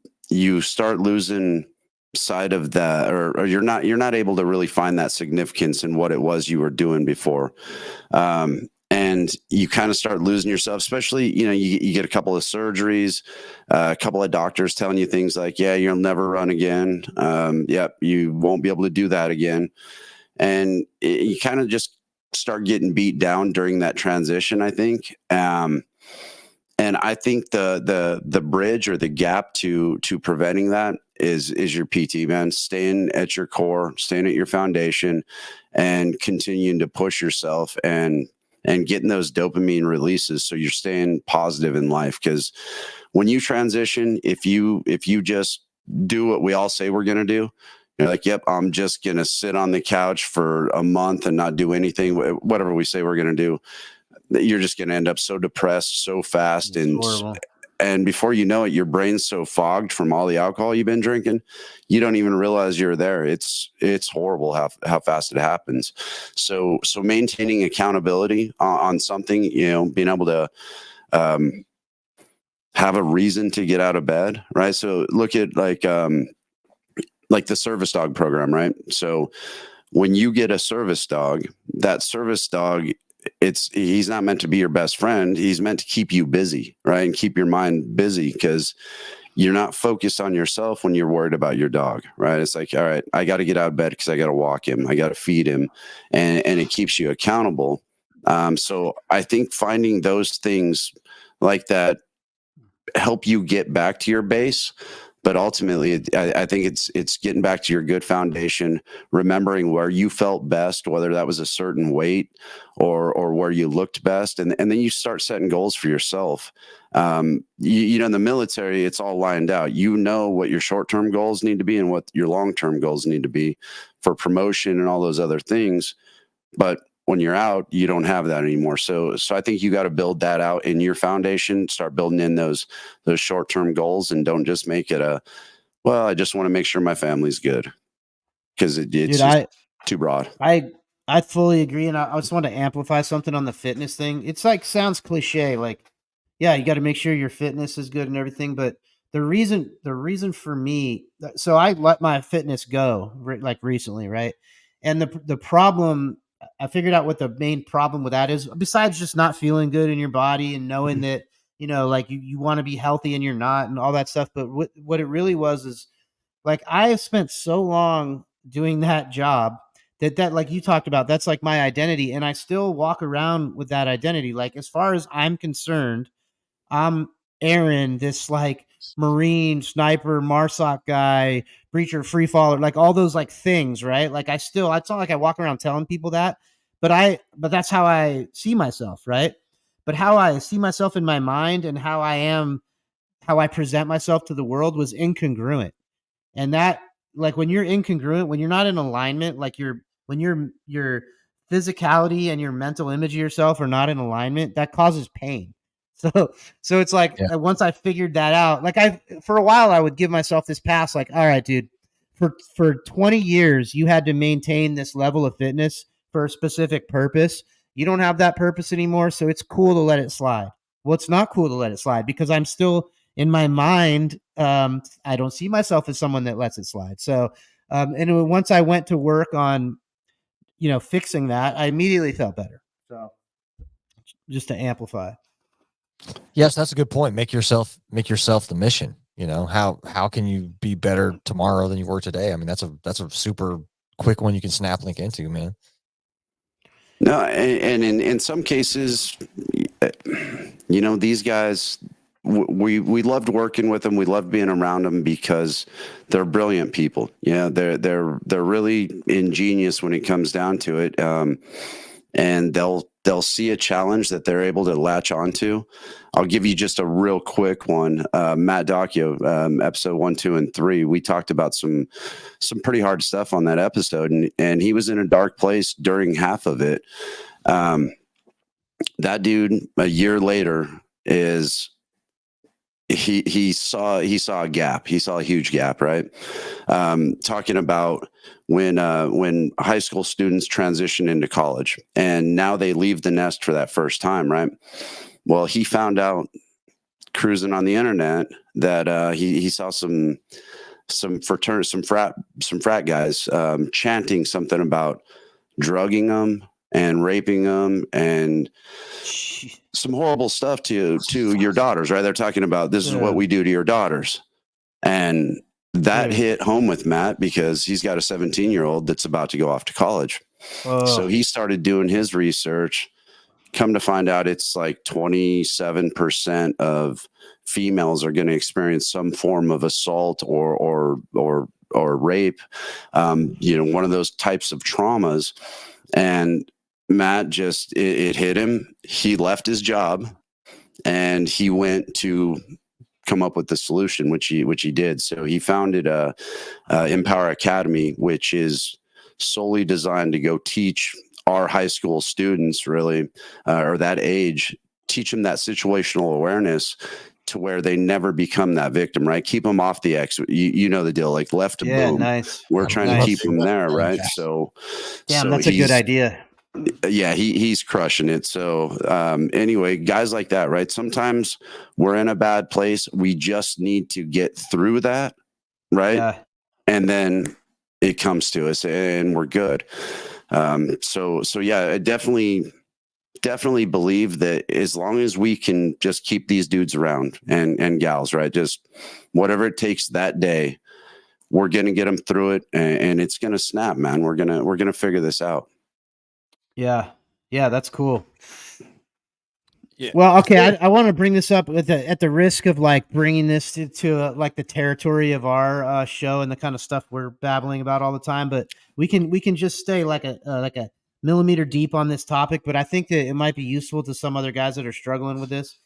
start losing sight of that, or you're not able to really find that significance in what it was you were doing before. And you kind of start losing yourself, especially, you know, you get a couple of surgeries, a couple of doctors telling you things like, yeah, you'll never run again. Yep, you won't be able to do that again. And you kind of just start getting beat down during that transition, I think. And I think the bridge or the gap to preventing that is your PT, man. Staying at your core, staying at your foundation, and continuing to push yourself and getting those dopamine releases, so you're staying positive in life. Because when you transition, if you just do what we all say we're going to do, you're like, yep, I'm just going to sit on the couch for a month and not do anything, whatever we say we're going to do, you're just going to end up so depressed so fast. And before you know it, your brain's so fogged from all the alcohol you've been drinking, you don't even realize you're there. It's horrible how fast it happens. So maintaining accountability on something, you know, being able to have a reason to get out of bed, right? So look at like the service dog program, right? So when you get a service dog, that service dog, he's not meant to be your best friend. He's meant to keep you busy, right? And keep your mind busy, because you're not focused on yourself when you're worried about your dog, right? It's like, all right, I got to get out of bed because I got to walk him. I got to feed him. And it keeps you accountable. So I think finding those things like that help you get back to your base. But ultimately, I think it's getting back to your good foundation, remembering where you felt best, whether that was a certain weight or where you looked best. And then you start setting goals for yourself. You know, in the military, it's all lined out. You know what your short-term goals need to be and what your long-term goals need to be for promotion and all those other things. But when you're out, you don't have that anymore. So I think you got to build that out in your foundation, start building in those short-term goals, and don't just make it I just want to make sure my family's good, because it's just too broad. I fully agree. And I just want to amplify something on the fitness thing. It's like, sounds cliche. Like, yeah, you got to make sure your fitness is good and everything. But the reason for me, so I let my fitness go like recently, right? And the problem, I figured out what the main problem with that is, besides just not feeling good in your body and knowing that, you know, like you want to be healthy and you're not and all that stuff. But what it really was is, like, I have spent so long doing that job that like you talked about, that's like my identity. And I still walk around with that identity. Like, as far as I'm concerned, I'm Aren, this like Marine sniper, MARSOC guy, breacher, free faller, like all those like things, right? Like it's not like I walk around telling people that, but that's how I see myself, right? But how I see myself in my mind and how I present myself to the world was incongruent. And that, like, when you're incongruent, when you're not in alignment, like when your physicality and your mental image of yourself are not in alignment, that causes pain. So it's like, once I figured that out, like, for a while I would give myself this pass, like, all right, dude, for 20 years you had to maintain this level of fitness for a specific purpose. You don't have that purpose anymore, so it's cool to let it slide. well, it's not cool to let it slide because I'm still in my mind. I don't see myself as someone that lets it slide. So, and once I went to work on, fixing that, I immediately felt better. So just to amplify. Yes, that's a good point. Make yourself the mission. How can you be better tomorrow than you were today? I mean, that's a super quick one you can snap link into, man. No, and in some cases, these guys, we loved working with them. We loved being around them because they're brilliant people. Yeah, they're really ingenious when it comes down to it. And they'll see a challenge that they're able to latch onto. I'll give you just a real quick one. Matt Docchio, episode 1, 2, and 3. We talked about some pretty hard stuff on that episode, and he was in a dark place during half of it. That dude, a year later, he saw a gap. He saw a huge gap, right? Talking about when high school students transition into college and now they leave the nest for that first time, right? Well, he found out cruising on the internet that he saw some frat guys chanting something about drugging them and raping them and some horrible stuff to your daughters, right? They're talking about this is what we do to your daughters. And that hit home with Matt because he's got a 17-year-old that's about to go off to college. So he started doing his research. Come to find out it's like 27% of females are going to experience some form of assault or rape, one of those types of traumas. And Matt just, it hit him. He left his job and he went to come up with the solution, which he did. So he founded Empower Academy, which is solely designed to go teach our high school students really, or that age, teach them that situational awareness to where they never become that victim, right? Keep them off the X. You know the deal, like left to boom. Nice. We're trying to keep them there, right? So, that's a good idea. Yeah, he's crushing it. So anyway, guys like that, right? Sometimes we're in a bad place. We just need to get through that, right? Yeah. And then it comes to us and we're good. So yeah, I definitely believe that as long as we can just keep these dudes around and gals, right? Just whatever it takes that day, we're going to get them through it and it's going to snap, man. We're going to figure this out. Yeah. Yeah. That's cool. Yeah. Well, okay. I want to bring this up at the risk of like bringing this to like the territory of our show and the kind of stuff we're babbling about all the time, but we can just stay like a millimeter deep on this topic. But I think that it might be useful to some other guys that are struggling with this.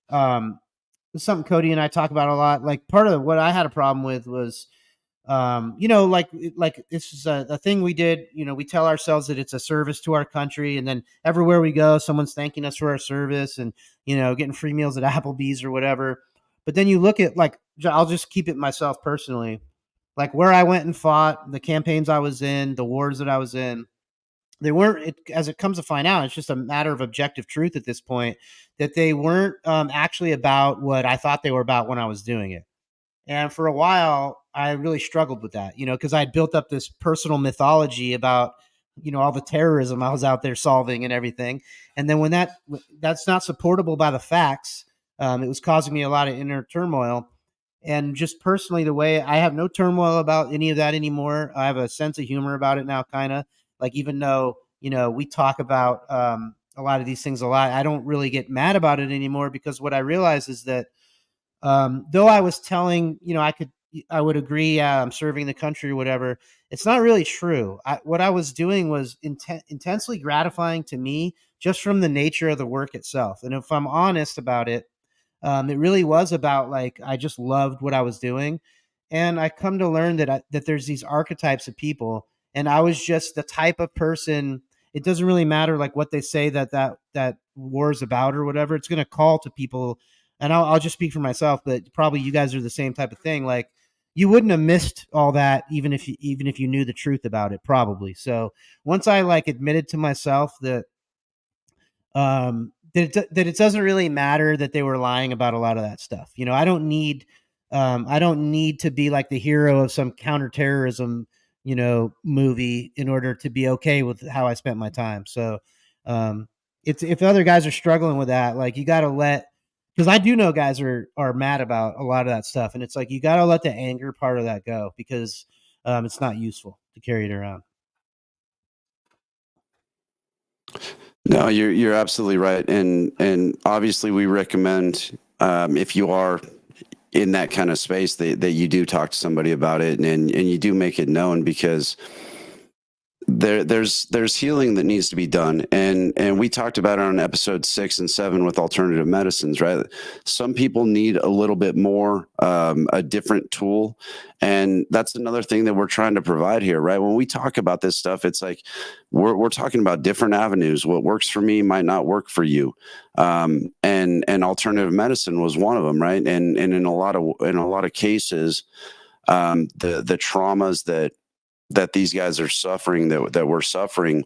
It's something Cody and I talk about a lot. Like part of what I had a problem with was, like this is a thing we did. We tell ourselves that it's a service to our country, and then everywhere we go, someone's thanking us for our service, and getting free meals at Applebee's or whatever. But then you look at like, I'll just keep it myself personally, like where I went and fought, the campaigns I was in, the wars that I was in. They weren't, as it comes to find out, it's just a matter of objective truth at this point, that they weren't actually about what I thought they were about when I was doing it. And for a while, I really struggled with that, because I had built up this personal mythology about, all the terrorism I was out there solving and everything. And then when that's not supportable by the facts, it was causing me a lot of inner turmoil. And just personally, the way I have no turmoil about any of that anymore. I have a sense of humor about it now, kind of like, even though, we talk about a lot of these things a lot, I don't really get mad about it anymore, because what I realize is that though I was telling, I would agree, I'm serving the country or whatever, it's not really true. What I was doing was intensely gratifying to me just from the nature of the work itself. And if I'm honest about it, it really was about like, I just loved what I was doing. And I come to learn that there's these archetypes of people, and I was just the type of person. It doesn't really matter like what they say that war is about or whatever. It's going to call to people. And I'll just speak for myself, but probably you guys are the same type of thing. Like, you wouldn't have missed all that even if you knew the truth about it, probably. So once I like admitted to myself that that it doesn't really matter that they were lying about a lot of that stuff. You know, I don't need to be like the hero of some counterterrorism, you know, movie in order to be okay with how I spent my time. So it's if other guys are struggling with that, like you got to let, because I do know guys are mad about a lot of that stuff, and it's like you got to let the anger part of that go, because it's not useful to carry it around. No, you're absolutely right, and obviously we recommend if you are in that kind of space that you do talk to somebody about it, and you do make it known, because there's healing that needs to be done, and we talked about it on episode 6 and 7 with alternative medicines, right? Some people need a little bit more, a different tool, and that's another thing that we're trying to provide here, right? When we talk about this stuff, it's like we're talking about different avenues. What works for me might not work for you, and alternative medicine was one of them, right? And in a lot of cases, the traumas that these guys are suffering, that we're suffering,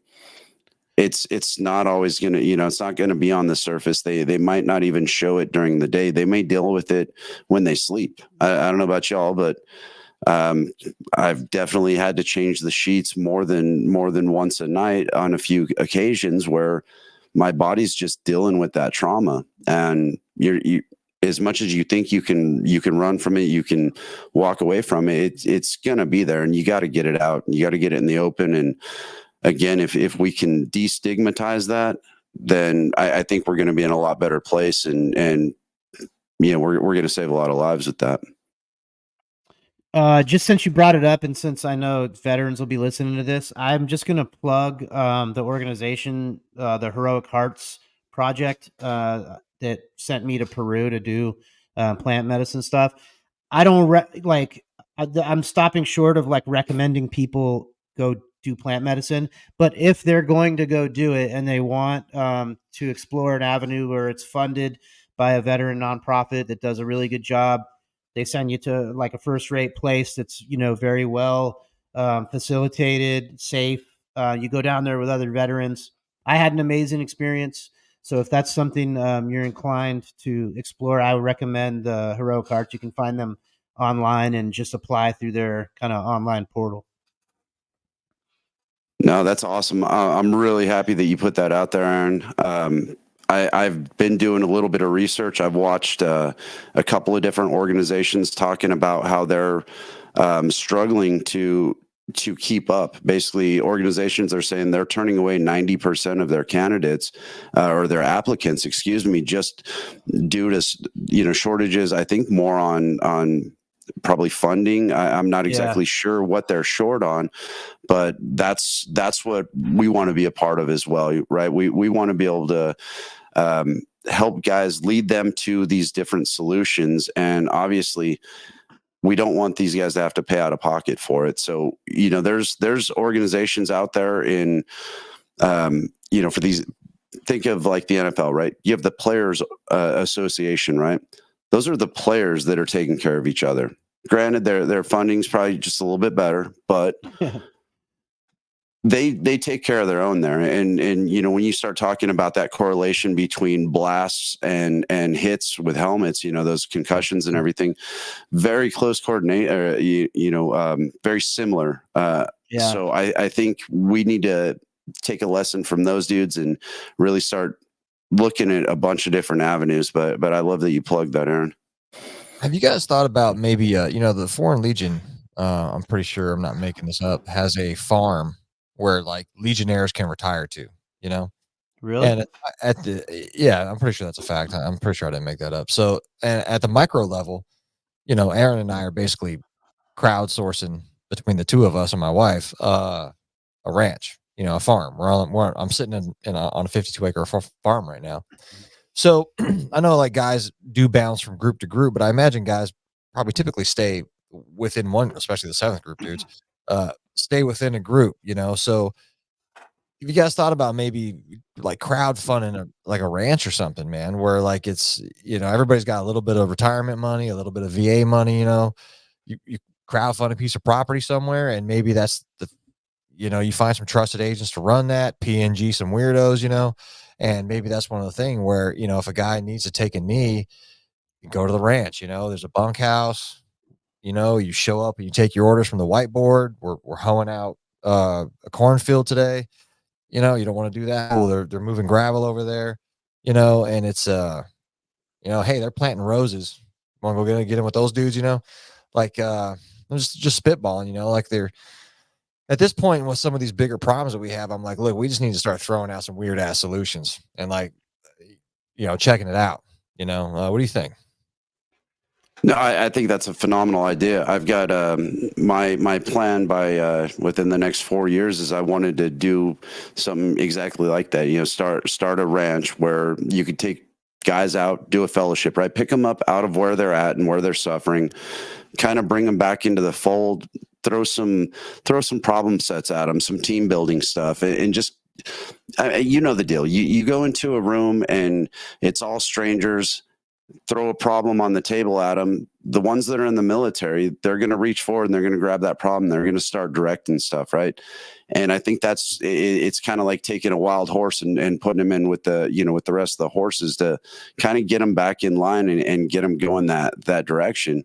it's not always gonna, it's not gonna be on the surface. They might not even show it during the day. They may deal with it when they sleep. I don't know about y'all, but I've definitely had to change the sheets more than once a night on a few occasions where my body's just dealing with that trauma, and you as much as you think you can run from it, you can walk away from it. It's gonna be there, and you got to get it out. You got to get it in the open. And again, if we can destigmatize that, then I think we're going to be in a lot better place, and we're going to save a lot of lives with that. Just since you brought it up, and since I know veterans will be listening to this, I'm just going to plug the organization, the Heroic Hearts Project, that sent me to Peru to do plant medicine stuff. I don't I'm stopping short of like recommending people go do plant medicine, but if they're going to go do it and they want to explore an avenue where it's funded by a veteran nonprofit that does a really good job, they send you to like a first-rate place that's, you know, very well facilitated, safe. You go down there with other veterans. I had an amazing experience. So if that's something you're inclined to explore, I would recommend the Heroic Hearts. You can find them online and just apply through their kind of online portal. No, that's awesome. I'm really happy that you put that out there, Aaron. I've been doing a little bit of research. I've watched a couple of different organizations talking about how they're struggling to keep up. Basically, organizations are saying they're turning away 90% of their candidates or their applicants, excuse me, just due to shortages. I think more on probably funding. I'm not exactly sure what they're short on, but that's what we want to be a part of as well, right? We want to be able to help guys, lead them to these different solutions, and obviously we don't want these guys to have to pay out of pocket for it. So there's organizations out there in for these, think of like the NFL, right? You have the Players Association, right? Those are the players that are taking care of each other. Granted, their funding's probably just a little bit better, but they take care of their own there. And when you start talking about that correlation between blasts and hits with helmets, those concussions and everything, very close coordinate, very similar. So I think we need to take a lesson from those dudes and really start looking at a bunch of different avenues. But I love that you plugged that, Aaron. Have you guys thought about maybe, the Foreign Legion, I'm pretty sure I'm not making this up, has a farm where like legionnaires can retire to, Really? And I'm pretty sure that's a fact. I'm pretty sure I didn't make that up. So, and at the micro level, Aaron and I are basically crowdsourcing between the two of us and my wife, a ranch, a farm. I'm sitting on a 52-acre farm right now. So I know like guys do bounce from group to group, but I imagine guys probably typically stay within one, especially the 7th group dudes, stay within a group, So have you guys thought about maybe like crowdfunding like a ranch or something, man, where like it's, everybody's got a little bit of retirement money, a little bit of VA money, you crowdfund a piece of property somewhere, and maybe that's you find some trusted agents to run that, PNG some weirdos, And maybe that's one of the things where, you know, if a guy needs to take a knee, you go to the ranch, you know, there's a bunkhouse, you know, you show up and you take your orders from the whiteboard. We're hoeing out a cornfield today. You know, you don't want to do that. Well, they're moving gravel over there, you know, and it's you know, hey, they're planting roses. Want to go get in with those dudes, you know? Like I'm just spitballing, you know, like they're at this point with some of these bigger problems that we have, I'm like, look, we just need to start throwing out some weird ass solutions and like, you know, checking it out. You know, what do you think? No, I think that's a phenomenal idea. I've got my plan by within the next 4 years is I wanted to do something exactly like that. You know, start a ranch where you could take guys out, do a fellowship, right? Pick them up out of where they're at and where they're suffering, kind of bring them back into the fold, throw some problem sets at them, some team building stuff, and just you know the deal. You go into a room and it's all strangers. Throw a problem on the table at them. The ones that are in the military, they're going to reach forward and they're going to grab that problem. They're going to start directing stuff, right? And I think it's kind of like taking a wild horse and putting him in with with the rest of the horses to kind of get them back in line and get them going that direction.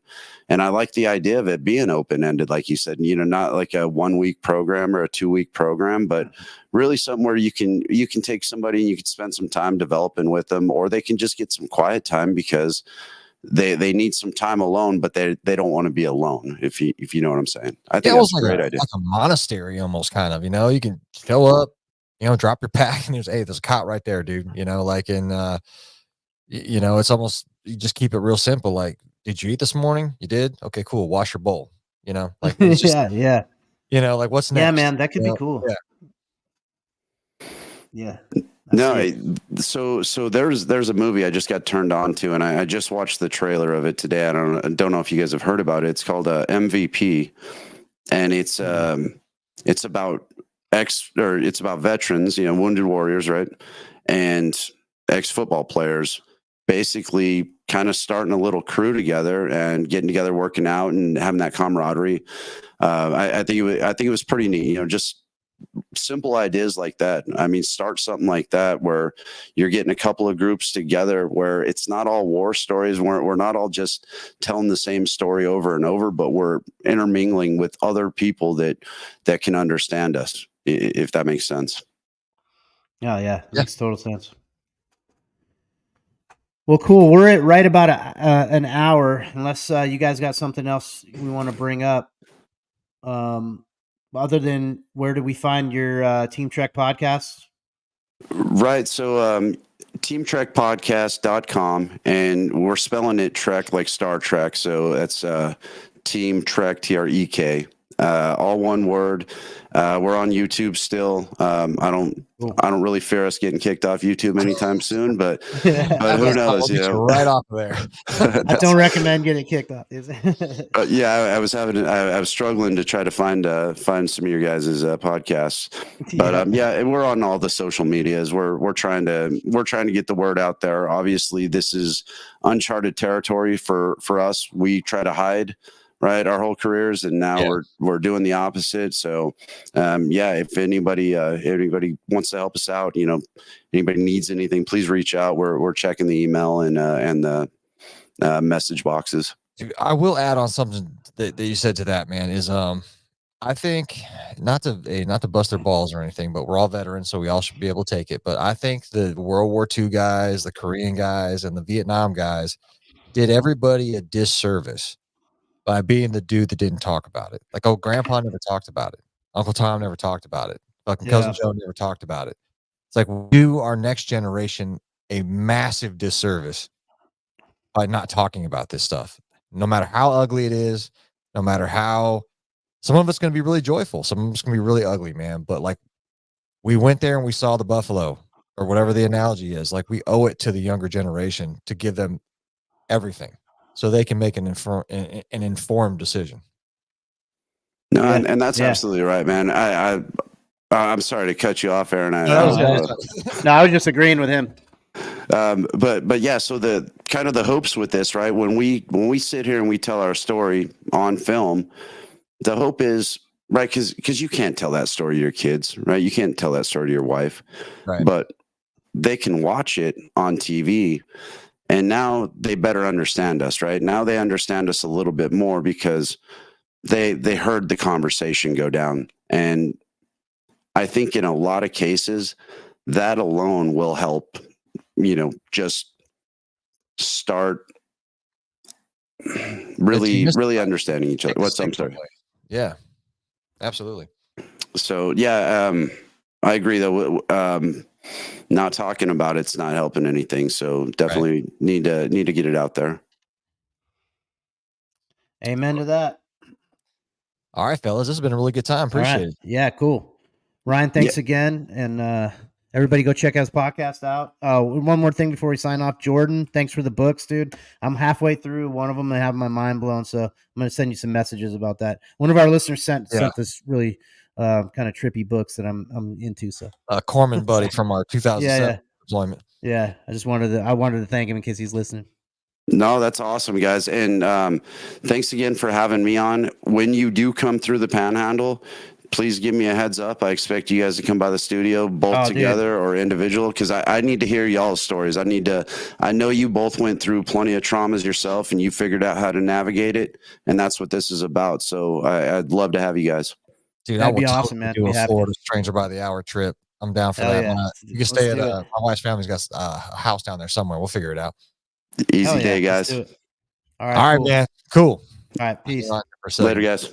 And I like the idea of it being open-ended, like you said, you know, not like a 1 week program or a 2 week program, but really something where you can take somebody and you can spend some time developing with them, or they can just get some quiet time because they need some time alone, but they don't want to be alone. If you know what I'm saying, I think that's a great idea. Like a monastery almost, kind of. You know, you can show up, you know, drop your pack, and there's a cot right there, dude. You know, like in you know, it's almost you just keep it real simple. Like, did you eat this morning? You did? Okay, cool. Wash your bowl. You know, like it's just yeah. You know, like what's next? Yeah, man, that could You be know? cool. Yeah. Yeah. No, so there's a movie I just got turned on to, and I just watched the trailer of it today. I don't know if you guys have heard about it. It's called MVP, and it's about it's about veterans, you know, wounded warriors, right, and ex-football players, basically kind of starting a little crew together and getting together, working out, and having that camaraderie. I think it was pretty neat, you know, just simple ideas like that. I mean, start something like that where you're getting a couple of groups together where it's not all war stories. We're not all just telling the same story over and over, but we're intermingling with other people that can understand us, if that makes sense. Oh, yeah. Makes total sense. Well, cool. We're at right about an hour, unless you guys got something else we want to bring up. Other than, where do we find your Team Trek podcasts? Right. So teamtrekpodcast.com, and we're spelling it Trek like Star Trek. So that's Team Trek, TREK. All one word. We're on YouTube still. I don't really fear us getting kicked off YouTube anytime soon, but who knows? You know, right off there. I don't recommend getting kicked off. Yeah, I was struggling to try to find some of your guys' podcasts, but yeah, and we're on all the social medias. We're trying to get the word out there. Obviously, this is uncharted territory for us. We try to hide, right, our whole careers, and now we're doing the opposite. So yeah, if anybody wants to help us out, you know, anybody needs anything, please reach out. We're checking the email and the message boxes. I will add on something that you said to that, man, is I think not to bust their balls or anything, but we're all veterans, so we all should be able to take it. But I think the World War II guys, the Korean guys, and the Vietnam guys did everybody a disservice by being the dude that didn't talk about it. Like, oh, Grandpa never talked about it. Uncle Tom never talked about it. Fucking Cousin Joe never talked about it. It's like, we do our next generation a massive disservice by not talking about this stuff. No matter how ugly it is, no matter how, some of it's going to be really joyful, some of it's going to be really ugly, man. But like, we went there and we saw the buffalo, or whatever the analogy is. Like, we owe it to the younger generation to give them everything so they can make an informed decision. No, and that's absolutely right, man. I'm sorry to cut you off, Aaron. No, I was just agreeing with him. But yeah, so the kind of the hopes with this, right? When we sit here and we tell our story on film, the hope is, right, because you can't tell that story to your kids, right? You can't tell that story to your wife, right? But they can watch it on TV, and now they better understand us, right? Now they understand us a little bit more because they heard the conversation go down. And I think in a lot of cases, that alone will help, just start really understanding each other. I'm sorry. Yeah, absolutely. So yeah, I agree though. Not talking about it's not helping anything. So definitely need to get it out there. Amen to that. All right, fellas, this has been a really good time. Appreciate it. Yeah, cool. Ryan, thanks again, and everybody go check his podcast out. One more thing before we sign off, Jordan, thanks for the books, dude. I'm halfway through one of them and I have my mind blown, so I'm going to send you some messages about that. One of our listeners sent this really kind of trippy books that I'm into. So Corman buddy from our 2007 deployment. Yeah, I wanted to thank him in case he's listening. No, that's awesome, guys. And thanks again for having me on. When you do come through the Panhandle, please give me a heads up. I expect you guys to come by the studio, both together or individual, because I need to hear y'all's stories. I know you both went through plenty of traumas yourself and you figured out how to navigate it. And that's what this is about. So I'd love to have you guys. Dude, that'd be awesome, man. Do a Florida Stranger by the Hour trip. I'm down for that. Yeah. You can stay at my wife's family's got a house down there somewhere. We'll figure it out. Easy day, guys. All right, man. Cool. All right, peace. Later, guys.